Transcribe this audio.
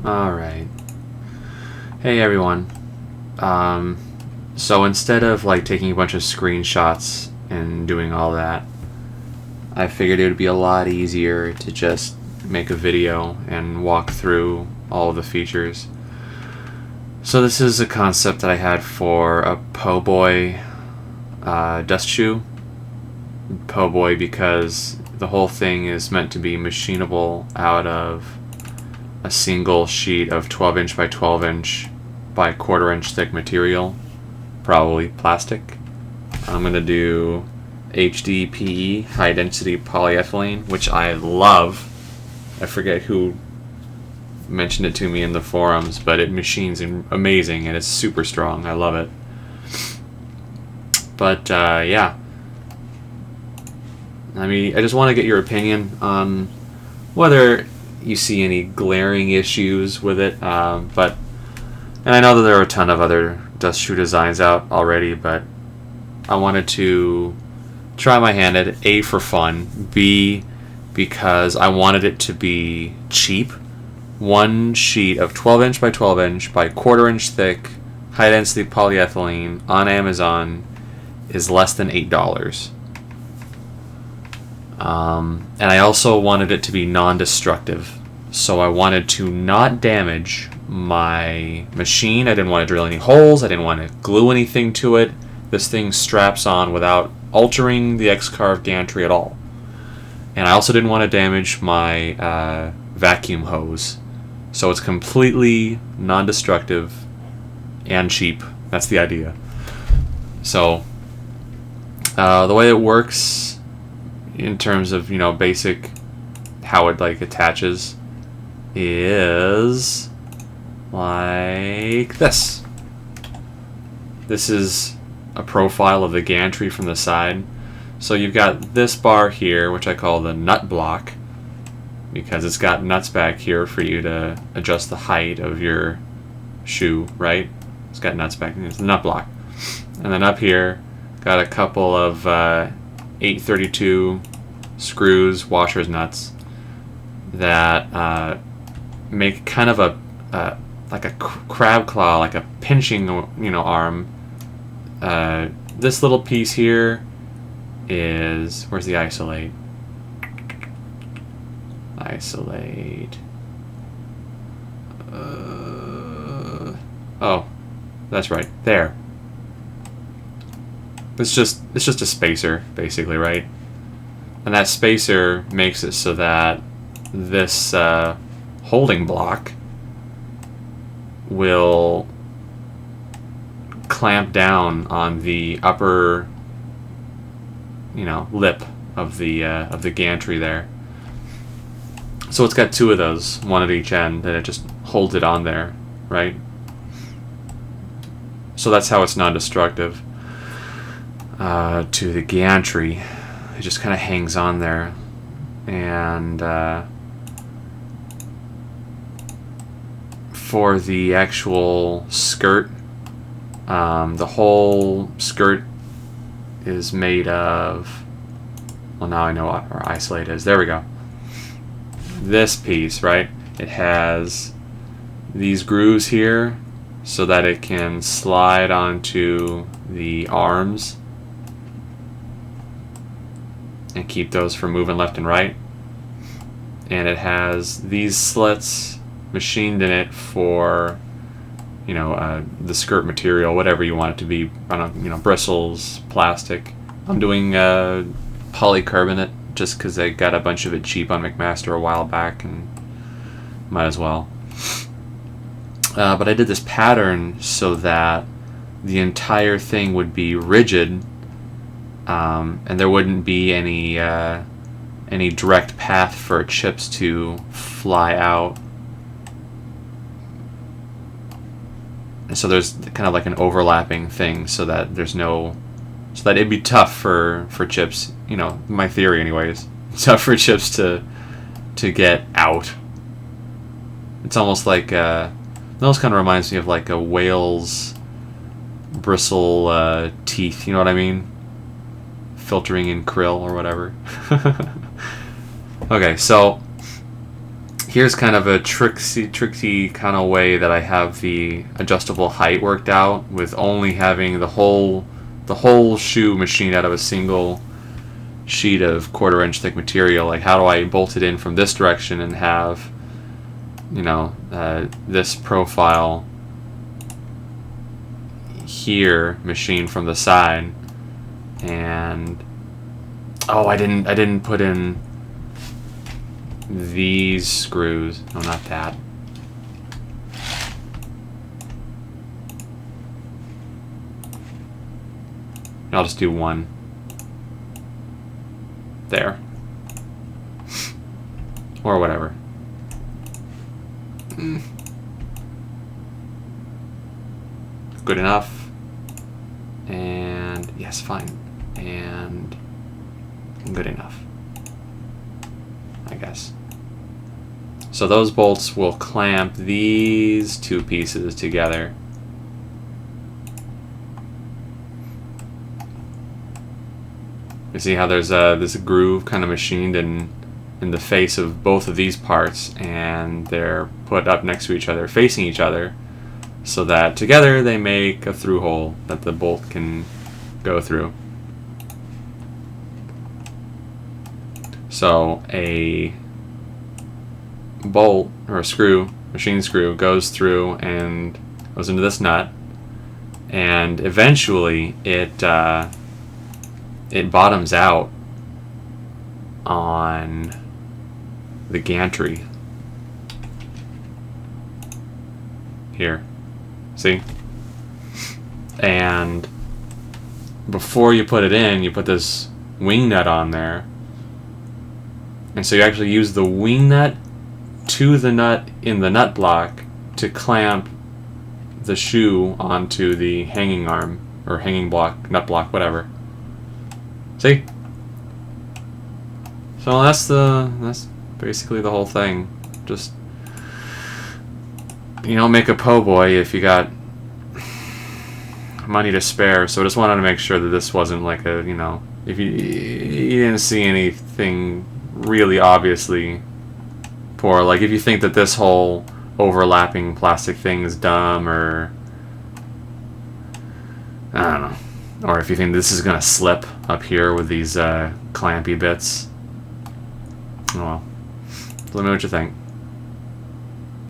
Alright. Hey everyone. So instead of like taking a bunch of screenshots and doing all that, I figured it would be a lot easier to just make a video and walk through all of the features. So this is a concept that I had for a PoBoy dust shoe. PoBoy because the whole thing is meant to be machinable out of a single sheet of 12 inch by 12 inch by quarter inch thick material, probably plastic. I'm going to do HDPE, high density polyethylene, which I love. I forget who mentioned it to me in the forums, but it machines amazing and it's super strong. I love it. But yeah, I mean, I just want to get your opinion on whether you see any glaring issues with it, and I know that there are a ton of other dust shoe designs out already, but I wanted to try my hand at it, A, for fun, B, because I wanted it to be cheap. One sheet of 12 inch by 12 inch by quarter inch thick high density polyethylene on Amazon is less than $8. And I also wanted it to be non-destructive, so I wanted to not damage my machine. I didn't want to drill any holes. I didn't want to glue anything to it. This thing straps on without altering the X Carve gantry at all. And I also didn't want to damage my vacuum hose. So it's completely non-destructive and cheap. That's the idea. So the way it works in terms of, you know, basic how it like attaches is like this. This is a profile of the gantry from the side. So you've got this bar here, which I call the nut block, because it's got nuts back here for you to adjust the height of your shoe, right? It's got nuts back here. It's the nut block. And then up here, got a couple of 832 screws, washers, nuts that make kind of a like a crab claw, like a pinching, you know, arm. This little piece here is, where's the isolate? Isolate. Oh, that's right there. It's just a spacer, basically, right? And that spacer makes it so that this holding block will clamp down on the upper, you know, lip of the gantry there. So it's got two of those, one at each end, and it just holds it on there, right? So that's how it's non-destructive to the gantry. It just kind of hangs on there, and for the actual skirt, the whole skirt is made of, well, now I know what our isolate is. There we go. This piece, right? It has these grooves here so that it can slide onto the arms and keep those from moving left and right. And it has these slits machined in it for, you know, the skirt material, whatever you want it to be. I don't know, you know, bristles, plastic. I'm doing polycarbonate just because I got a bunch of it cheap on McMaster a while back, and might as well. But I did this pattern so that the entire thing would be rigid, and there wouldn't be any direct path for chips to fly out. And so there's kind of like an overlapping thing, so that there's no, so that it'd be tough for chips, you know, my theory anyways, tough for chips to get out. It's almost like it almost kind of reminds me of like a whale's bristle teeth, you know what I mean? Filtering in krill or whatever. Okay, so Here's kind of a tricksy kind of way that I have the adjustable height worked out, with only having the whole shoe machined out of a single sheet of 1/4 inch thick material. Like, how do I bolt it in from this direction and have, you know, this profile here machined from the side? And oh, I didn't put in these screws. No, not that. I'll just do one. There. Or whatever. Good enough. And yes, fine. And good enough, I guess. So those bolts will clamp these two pieces together. You see how there's this groove kind of machined in the face of both of these parts, and they're put up next to each other, facing each other, so that together they make a through hole that the bolt can go through. So a bolt or a screw, machine screw, goes through and goes into this nut, and eventually it bottoms out on the gantry here. See? And before you put it in, you put this wing nut on there. And so you actually use the wing nut to the nut in the nut block to clamp the shoe onto the hanging arm, or hanging block, nut block, whatever. See? So that's basically the whole thing. Just, you know, make a PoBoy if you got money to spare. So I just wanted to make sure that this wasn't like a, you know, if you didn't see anything really obviously poor. Like, if you think that this whole overlapping plastic thing is dumb, or I don't know, or if you think this is gonna slip up here with these clampy bits, well, let me know what you think.